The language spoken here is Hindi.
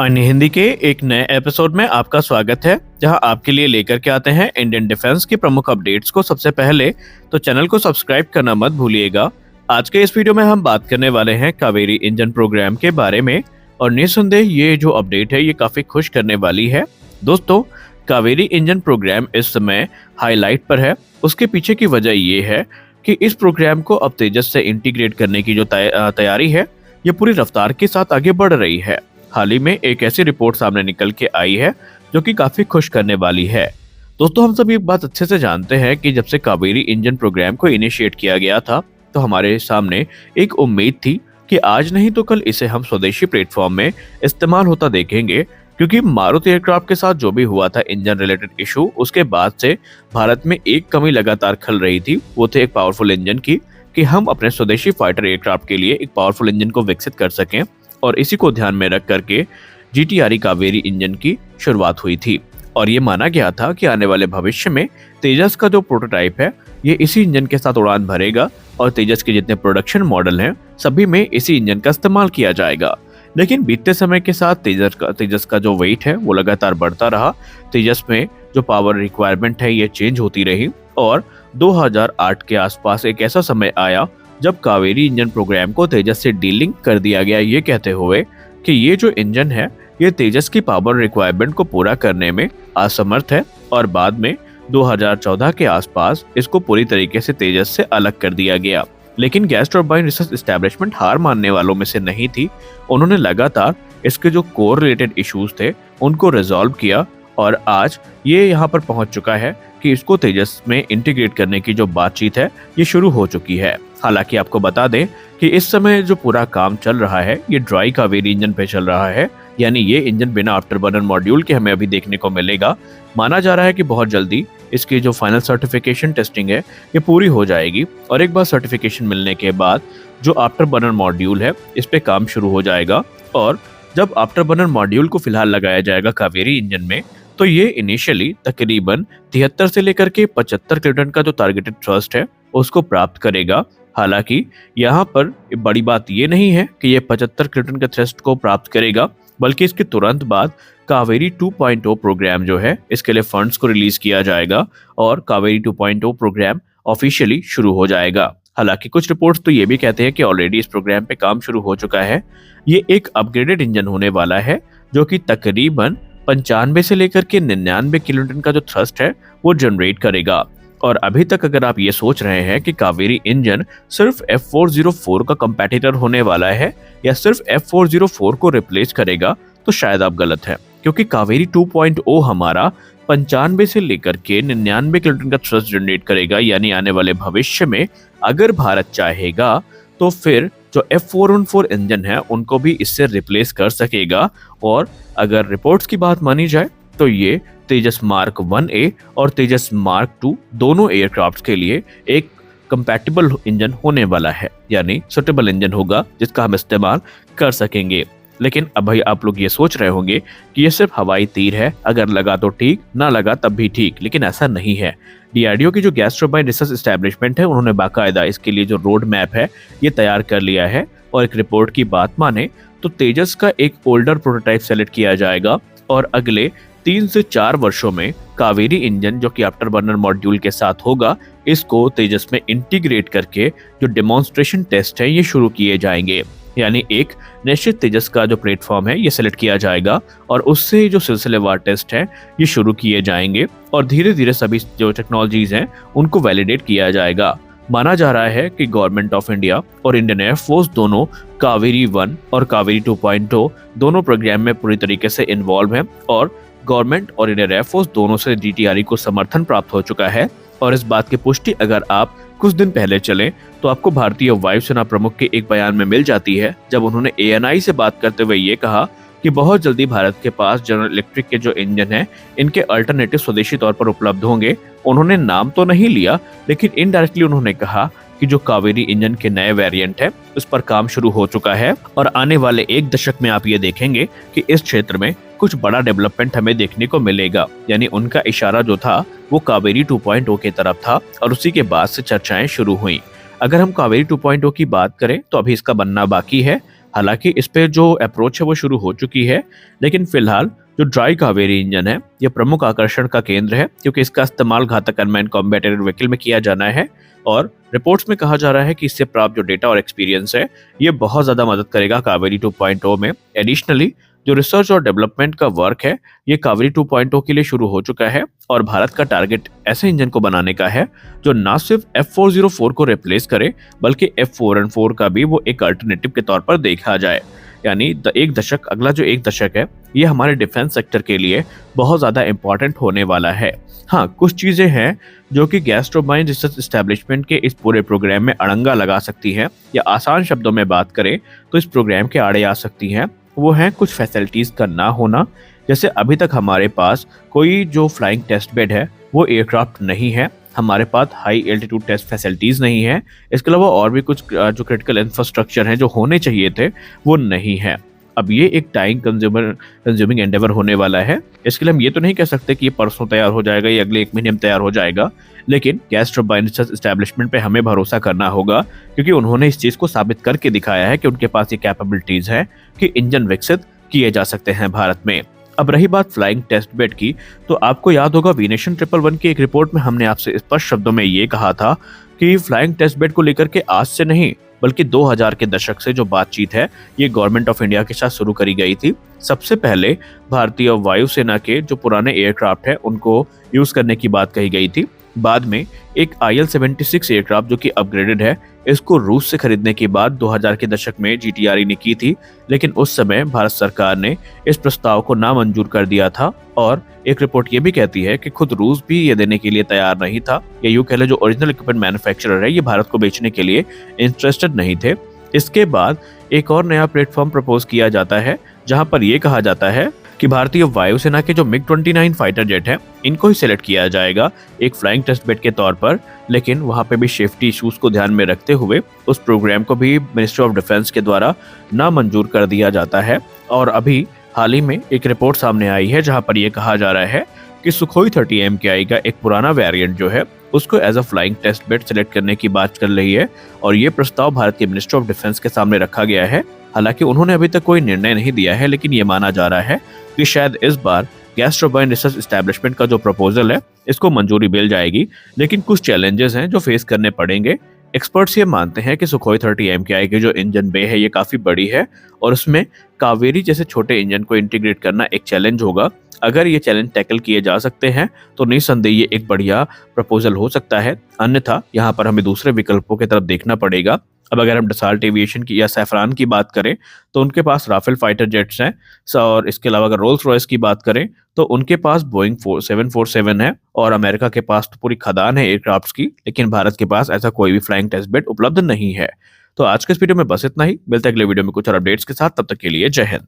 अन्य हिंदी के एक नए एपिसोड में आपका स्वागत है, जहां आपके लिए लेकर के आते हैं इंडियन डिफेंस की प्रमुख अपडेट्स को सबसे पहले। तो चैनल को सब्सक्राइब करना मत भूलिएगा। आज के इस वीडियो में हम बात करने वाले हैं कावेरी इंजन प्रोग्राम के बारे में, और निस्संदेह ये जो अपडेट है ये काफी खुश करने वाली है। दोस्तों, कावेरी इंजन प्रोग्राम इस समय हाईलाइट पर है। उसके पीछे की वजह ये है कि इस प्रोग्राम को अब तेजस से इंटीग्रेट करने की जो तैयारी है ये पूरी रफ्तार के साथ आगे बढ़ रही है। हाल ही में एक ऐसी रिपोर्ट सामने निकल के आई है जो कि काफी खुश करने वाली है। दोस्तों, हम सभी एक बात अच्छे से जानते हैं कि जब से कावेरी इंजन प्रोग्राम को इनिशिएट किया गया था तो हमारे सामने एक उम्मीद थी कि आज नहीं तो कल इसे हम स्वदेशी प्लेटफॉर्म में इस्तेमाल होता देखेंगे, क्योंकि मारुति एयरक्राफ्ट के साथ जो भी हुआ था इंजन रिलेटेड इशू, उसके बाद से भारत में एक कमी लगातार खल रही थी। वो थे एक पावरफुल इंजन की, कि हम अपने स्वदेशी फाइटर एयरक्राफ्ट के लिए एक पावरफुल इंजन को विकसित कर सकें। और इसी को ध्यान में रख करके GTRE कावेरी इंजन की शुरुआत हुई थी, और ये माना गया था कि आने वाले भविष्य में तेजस का जो प्रोटोटाइप है ये इसी इंजन के साथ उड़ान भरेगा, और तेजस के जितने प्रोडक्शन मॉडल हैं सभी में इसी इंजन का इस्तेमाल किया जाएगा। लेकिन बीतते समय के साथ तेजस का जो वेट है वो लगातार बढ़ता रहा। तेजस में जो पावर रिक्वायरमेंट है ये चेंज होती रही, और 2008 के आसपास एक ऐसा समय आया जब कावेरी इंजन प्रोग्राम को तेजस से डीलिंक कर दिया गया, ये कहते हुए कि ये जो इंजन है ये तेजस की पावर रिक्वायरमेंट को पूरा करने में असमर्थ है। और बाद में 2014 के आसपास इसको पूरी तरीके से तेजस से अलग कर दिया गया। लेकिन गैस टरबाइन रिसर्च एस्टेब्लिशमेंट हार मानने वालों में से नहीं थी। उन्होंने लगातार इसके जो कोर रिलेटेड इश्यूज थे उनको रिजॉल्व किया, और आज ये यहाँ पर पहुंच चुका है कि इसको तेजस में इंटीग्रेट करने की जो बातचीत है ये शुरू हो चुकी है। हालांकि आपको बता दें कि इस समय जो पूरा काम चल रहा है ये ड्राई कावेरी इंजन पे चल रहा है, यानी ये इंजन बिना आफ्टर बर्नर मॉड्यूल के हमें अभी देखने को मिलेगा। माना जा रहा है कि बहुत जल्दी इसकी जो फाइनल सर्टिफिकेशन टेस्टिंग है ये पूरी हो जाएगी, और एक बार सर्टिफिकेशन मिलने के बाद जो आफ्टर बर्नर मॉड्यूल है इस पे काम शुरू हो जाएगा। और जब आफ्टर बर्नर मॉड्यूल को फिलहाल लगाया जाएगा कावेरी इंजन में, तो ये इनिशियली तकरीबन 73 से लेकर के 75 किलोटन का जो टारगेटेड थ्रस्ट है उसको प्राप्त करेगा। हालांकि यहाँ पर बड़ी बात ये नहीं है कि ये 75 किलोटन के थ्रस्ट को प्राप्त करेगा, बल्कि इसके तुरंत बाद कावेरी 2.0 प्रोग्राम जो है इसके लिए फंड्स को रिलीज किया जाएगा, और कावेरी 2.0 प्रोग्राम ऑफिशियली शुरू हो जाएगा। हालांकि कुछ रिपोर्ट्स तो ये भी कहते हैं कि ऑलरेडी इस प्रोग्राम पे काम शुरू हो चुका है। ये एक अपग्रेडेड इंजन होने वाला है जो कि तकरीबन 95 से लेकर के 99 किलोटन का जो थ्रस्ट है वो जनरेट करेगा। और अभी तक अगर आप ये सोच रहे हैं कि कावेरी इंजन सिर्फ F404 का कंपैटिटर होने वाला है या सिर्फ F404 को रिप्लेस करेगा, तो शायद आप गलत हैं, क्योंकि कावेरी 2.0 हमारा 95 से लेकर के 99 किलोटन का थ्रस्ट जनरेट करेगा। यानी आने वाले भविष्य में अगर भारत चाहेगा तो फिर जो F414 इंजन है उनको भी इससे रिप्लेस कर सकेगा। और अगर रिपोर्ट्स की बात मानी जाए तो ये तेजस मार्क 1A और तेजस मार्क 2 दोनों एयरक्राफ्ट के लिए एक कंपैटिबल इंजन होने वाला है, यानी सुटेबल इंजन होगा जिसका हम इस्तेमाल कर सकेंगे। लेकिन अब भाई आप लोग ये सोच रहे होंगे कि ये सिर्फ हवाई तीर है, अगर लगा तो ठीक, ना लगा तब भी ठीक, लेकिन ऐसा नहीं है। DRDO की जो गैस टरबाइन रिसर्च एस्टेब्लिशमेंट है उन्होंने बाकायदा इसके लिए जो रोड मैप है ये तैयार कर लिया है, और एक रिपोर्ट की बात माने तो तेजस का एक ओल्डर प्रोटोटाइप सेलेक्ट किया जाएगा, और अगले 3 से 4 वर्षों में कावेरी इंजन जो कि आफ्टर बर्नर मॉड्यूल के साथ होगा इसको तेजस में इंटीग्रेट करके जो डेमोन्स्ट्रेशन टेस्ट है ये शुरू किए जाएंगे। यानी एक निश्चित तेजस का जो प्लेटफॉर्म है ये सेलेक्ट किया जाएगा, और उससे जो सिलसिलेवार टेस्ट है ये शुरू किए जाएंगे, और धीरे धीरे सभी जो टेक्नोलॉजीज हैं उनको वैलिडेट किया जाएगा। माना जा रहा है कि गवर्नमेंट ऑफ इंडिया और इंडियन एयरफोर्स दोनों कावेरी 1 और कावेरी 2.0 दोनों प्रोग्राम में पूरी तरीके से इन्वॉल्व हैं, और गवर्नमेंट और इंडियन एयरफोर्स दोनों से GTRE को समर्थन प्राप्त हो चुका है। और इस बात की पुष्टि अगर आप कुछ दिन पहले चलें तो आपको भारतीय वायुसेना प्रमुख के एक बयान में मिल जाती है, जब उन्होंने ANI से बात करते हुए ये कहा कि बहुत जल्दी भारत के पास जनरल इलेक्ट्रिक के जो इंजन है इनके अल्टरनेटिव स्वदेशी तौर पर उपलब्ध होंगे। उन्होंने नाम तो नहीं लिया, लेकिन इनडायरेक्टली उन्होंने कहा कि जो कावेरी इंजन के नए वेरिएंट है उस पर काम शुरू हो चुका है, और आने वाले 1 दशक में आप ये देखेंगे कि इस क्षेत्र में कुछ बड़ा डेवलपमेंट हमें देखने को मिलेगा। यानी उनका इशारा जो था वो कावेरी 2.0 की तरफ था, और उसी के बाद से चर्चाएं शुरू हुई। अगर हम कावेरी 2.0 की बात करें तो अभी इसका बनना बाकी है। हालांकि इस पे जो अप्रोच है वो शुरू हो चुकी है, लेकिन फिलहाल जो ड्राई कावेरी इंजन है ये प्रमुख आकर्षण का केंद्र है, क्योंकि इसका इस्तेमाल घातक अनमैन्ड कॉम्बैट एयर व्हीकल में किया जाना है। और रिपोर्ट्स में कहा जा रहा है कि इससे प्राप्त जो डेटा और एक्सपीरियंस है ये बहुत ज्यादा मदद करेगा कावेरी 2.0 में। एडिशनली जो रिसर्च और डेवलपमेंट का वर्क है ये कावेरी 2.0 के लिए शुरू हो चुका है, और भारत का टारगेट ऐसे इंजन को बनाने का है जो ना सिर्फ F404 को रिप्लेस करे, बल्कि F4N4 का भी वो एक अल्टरनेटिव के तौर पर देखा जाए। यानी अगला जो एक दशक है ये हमारे डिफेंस सेक्टर के लिए बहुत ज्यादा इंपॉर्टेंट होने वाला है। हाँ, कुछ चीजें हैं जो कि गैस टरबाइन रिसर्च एस्टेब्लिशमेंट के इस पूरे प्रोग्राम में अड़ंगा लगा सकती हैं, या आसान शब्दों में बात करें तो इस प्रोग्राम के आड़े आ सकती हैं। वो है कुछ फैसिलिटीज का ना होना, जैसे अभी तक हमारे पास कोई जो फ्लाइंग टेस्ट बेड है वो एयरक्राफ्ट नहीं है, हमारे पास हाई एल्टीट्यूड टेस्ट फैसिलिटीज नहीं है, इसके अलावा और भी कुछ जो क्रिटिकल इंफ्रास्ट्रक्चर हैं जो होने चाहिए थे वो नहीं है। अब ये एक टाइम कंज्यूमिंग एंडेवर होने वाला है। इसके लिए हम ये तो नहीं कह सकते कि ये परसों तैयार हो जाएगा या अगले 1 महीने में तैयार हो जाएगा, लेकिन गैस टरबाइन रिसर्च एस्टेब्लिशमेंट पे हमें भरोसा करना होगा, क्योंकि उन्होंने इस चीज को साबित करके दिखाया है कि उनके पास ये कैपेबिलिटीज है कि इंजन विकसित किए जा सकते हैं भारत में। अब रही बात फ्लाइंग टेस्ट बेड की, तो आपको याद होगा वीनेशन 111 की एक रिपोर्ट में हमने आपसे स्पष्ट शब्दों में ये कहा था कि फ्लाइंग टेस्ट बेड को लेकर के आज से नहीं बल्कि 2000 के दशक से जो बातचीत है ये गवर्नमेंट ऑफ इंडिया के साथ शुरू करी गई थी। सबसे पहले भारतीय वायुसेना के जो पुराने एयरक्राफ्ट है उनको यूज करने की बात कही गई थी। बाद में एक IL-76 एयरक्राफ्ट जो कि अपग्रेडेड है, इसको रूस से खरीदने की बात 2000 के दशक में GTRE ने की थी, लेकिन उस समय भारत सरकार ने इस प्रस्ताव को नामंजूर कर दिया था। और एक रिपोर्ट ये भी कहती है कि खुद रूस भी ये देने के लिए तैयार नहीं था, या यूं कह लो जो ओरिजिनल इक्विपमेंट मैन्युफैक्चरर है ये भारत को बेचने के लिए इंटरेस्टेड नहीं थे। इसके बाद एक और नया प्लेटफॉर्म प्रपोज किया जाता है, जहां पर यह कहा जाता है कि भारतीय वायुसेना के जो MiG-29 फाइटर जेट है इनको ही सिलेक्ट किया जाएगा एक फ्लाइंग टेस्ट बेड के तौर पर, लेकिन वहां पे भी सेफ्टी इश्यूज को ध्यान में रखते हुए उस प्रोग्राम को भी मिनिस्ट्री ऑफ डिफेंस के द्वारा नामंजूर कर दिया जाता है। और अभी हाल ही में एक रिपोर्ट सामने आई है जहां पर यह कहा जा रहा है कि सुखोई 30 MKI का एक पुराना वेरिएंट जो है उसको as a flying test bed select करने की बात चल रही है, और ये प्रस्ताव भारत के मिनिस्ट्री ऑफ डिफेंस के सामने रखा गया है। हालांकि उन्होंने अभी तक कोई निर्णय नहीं दिया है, लेकिन ये माना जा रहा है कि शायद इस बार गैस टरबाइन रिसर्च एस्टेब्लिशमेंट का जो प्रपोजल है इसको मंजूरी मिल जाएगी। लेकिन कुछ चैलेंजेस हैं जो फेस करने पड़ेंगे। एक्सपर्ट्स ये मानते हैं कि सुखोई 30 MKI की जो इंजन बे है ये काफी बड़ी है, और उसमें कावेरी जैसे छोटे इंजन को इंटीग्रेट करना एक चैलेंज होगा। अगर ये चैलेंज टैकल किए जा सकते हैं तो निस्संदेह ये एक बढ़िया प्रपोजल हो सकता है, अन्यथा यहाँ पर हमें दूसरे विकल्पों की तरफ देखना पड़ेगा। अब अगर हम डसाल्ट एविएशन की या सैफरान की बात करें तो उनके पास राफेल फाइटर जेट्स हैं, और इसके अलावा अगर रोल्स रॉयस की बात करें तो उनके पास बोइंग 747 है, और अमेरिका के पास तो पूरी खदान है एयरक्राफ्ट्स की, लेकिन भारत के पास ऐसा कोई भी फ्लाइंग टेस्ट बेड उपलब्ध नहीं है। तो आज के इस वीडियो में बस इतना ही, मिलते हैं अगले वीडियो में कुछ और अपडेट्स के साथ, तब तक के लिए जय हिंद।